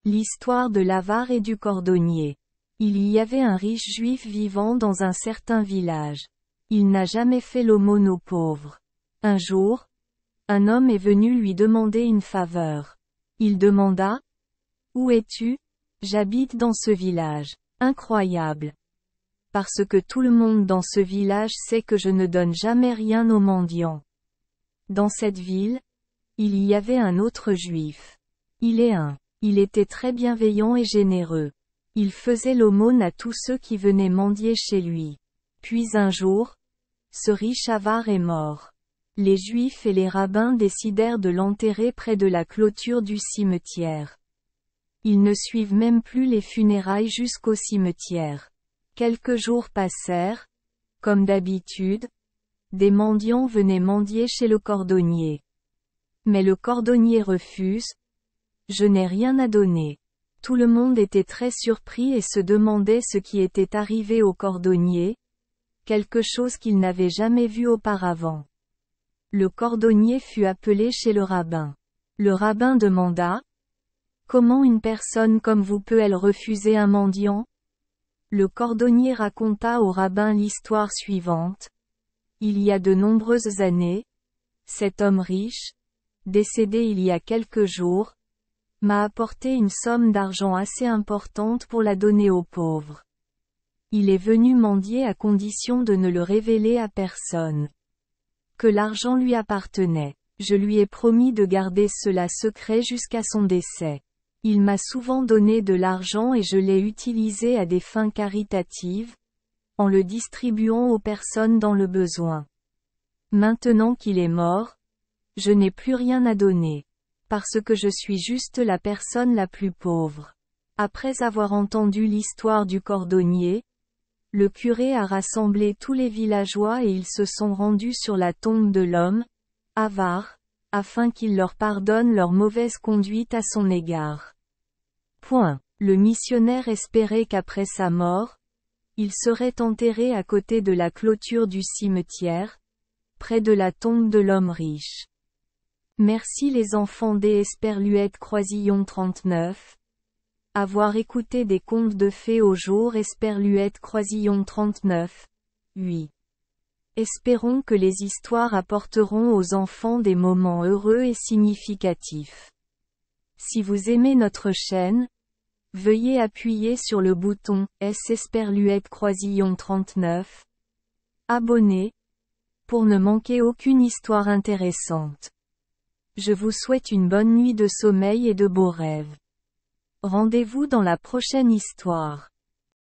L'histoire de l'avare et du cordonnier. Il y avait un riche juif vivant dans un certain village. Il n'a jamais fait l'aumône aux pauvres. Un jour, un homme est venu lui demander une faveur. Il demanda: « Où es-tu ? J'habite dans ce village. Incroyable. Parce que tout le monde dans ce village sait que je ne donne jamais rien aux mendiants. » Dans cette ville, il y avait un autre juif. Il était très bienveillant et généreux. Il faisait l'aumône à tous ceux qui venaient mendier chez lui. Puis un jour, ce riche avare est mort. Les Juifs et les rabbins décidèrent de l'enterrer près de la clôture du cimetière. Ils ne suivent même plus les funérailles jusqu'au cimetière. Quelques jours passèrent. Comme d'habitude, des mendiants venaient mendier chez le cordonnier. Mais le cordonnier refuse. « Je n'ai rien à donner. » Tout le monde était très surpris et se demandait ce qui était arrivé au cordonnier, quelque chose qu'il n'avait jamais vu auparavant. Le cordonnier fut appelé chez le rabbin. Le rabbin demanda: « Comment une personne comme vous peut-elle refuser un mendiant ? » Le cordonnier raconta au rabbin l'histoire suivante. Il y a de nombreuses années, cet homme riche, décédé il y a quelques jours, m'a apporté une somme d'argent assez importante pour la donner aux pauvres. Il est venu mendier à condition de ne le révéler à personne. Que l'argent lui appartenait. Je lui ai promis de garder cela secret jusqu'à son décès. Il m'a souvent donné de l'argent et je l'ai utilisé à des fins caritatives, en le distribuant aux personnes dans le besoin. Maintenant qu'il est mort, je n'ai plus rien à donner. Parce que je suis juste la personne la plus pauvre. » Après avoir entendu l'histoire du cordonnier, le curé a rassemblé tous les villageois et ils se sont rendus sur la tombe de l'homme, avare, afin qu'il leur pardonne leur mauvaise conduite à son égard. Le missionnaire espérait qu'après sa mort, il serait enterré à côté de la clôture du cimetière, près de la tombe de l'homme riche. Merci les enfants des Esperluette Croisillon 39. Avoir écouté des contes de fées au jour Esperluette Croisillon 39. 8. Espérons que les histoires apporteront aux enfants des moments heureux et significatifs. Si vous aimez notre chaîne, veuillez appuyer sur le bouton S Esperluette Croisillon 39. Abonner, pour ne manquer aucune histoire intéressante. Je vous souhaite une bonne nuit de sommeil et de beaux rêves. Rendez-vous dans la prochaine histoire.